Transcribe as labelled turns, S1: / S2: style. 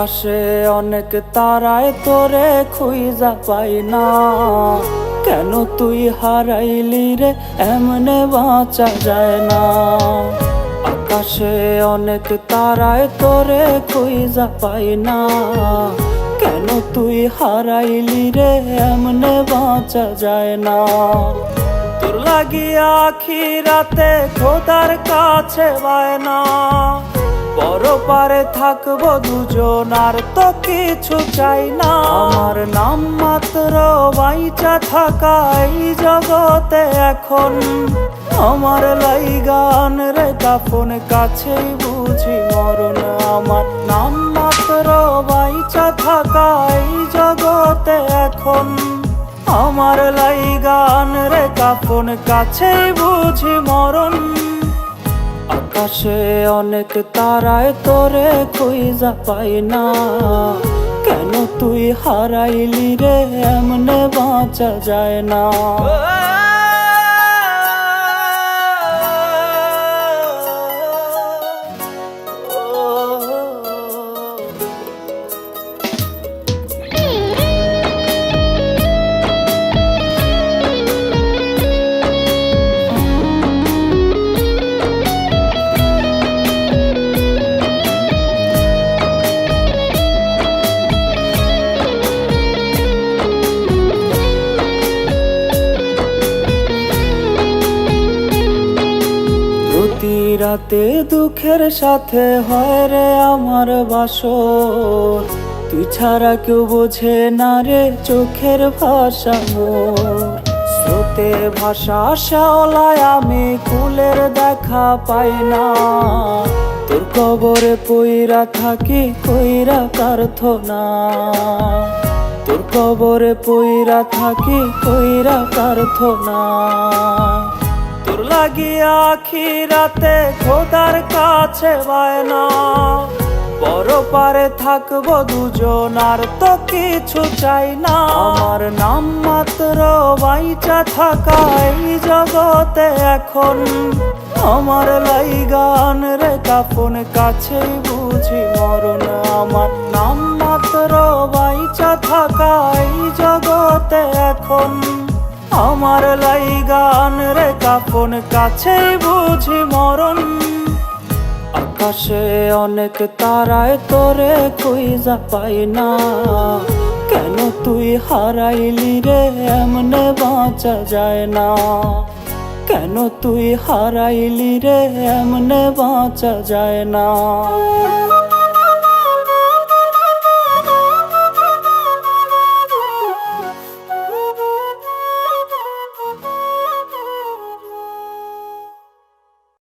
S1: আকাশে অনেক তারায় তোরে খুঁজা পাই না, কেন তুই হারাইলি রে এমনে বাঁচা যায় না। আকাশে অনেক তারায় তোরে খুঁজা পাই না, কেন তুই হারাইলি রে এমনে বাঁচা যায় না। তোর লাগিয়া আখিরাতে খোদার কাছে বায়না, বড় পারে থাকবো দুজন আর তো কিছু চাই না। আমার নাম মাত্র বাইচা থাকা এই জগতে এখন, আমার লাইগান রে দাফন কাছেই বুঝি মরণ। আমার নাম মাত্র বাইচা থাকা এই জগতে এখন, আমার লাইগান রে কাফন কাছেই বুঝি মরণ। আকাশে অনেক তারায় তোরে খুঁজা পাই না, কেন তুই হারাইলি রে এমনে বাঁচা যায় না। রাতে দুঃখের সাথে হয় রে আমার বাসর, তুই ছাড়া কেউ বোঝে না রে চোখের ভাষা মোর। স্রোতে ভাষা শ্যাওলায় আমি কুলের দেখা পাই না, তোর কবরে পইরা থাকি কইরা প্রার্থনা। তোর কবরে পইরা থাকি কইরা প্রার্থনা। তোর লাগিয়া আখিরাতে খোদার কাছে বায়না, বড় পারে থাকবো দুজন আর তো কিছু চাই না। আমার নাম মাত্র বাইচা থাকা এই জগতে এখন, আমার লাইগান রে কাফন কাছেই বুঝি মরণ। আমার নাম মাত্র বাইচা থাকা এই জগতে এখন, আমার লাইগান রে কাফন কাছেই বুঝি মরণ। আকাশে অনেক তারায় তোরে খুঁজা পাই না, কেন তুই হারাইলি রে এমনে বাঁচা যায় না। কেন তুই হারাইলি রে এমনে বাঁচা যায় না।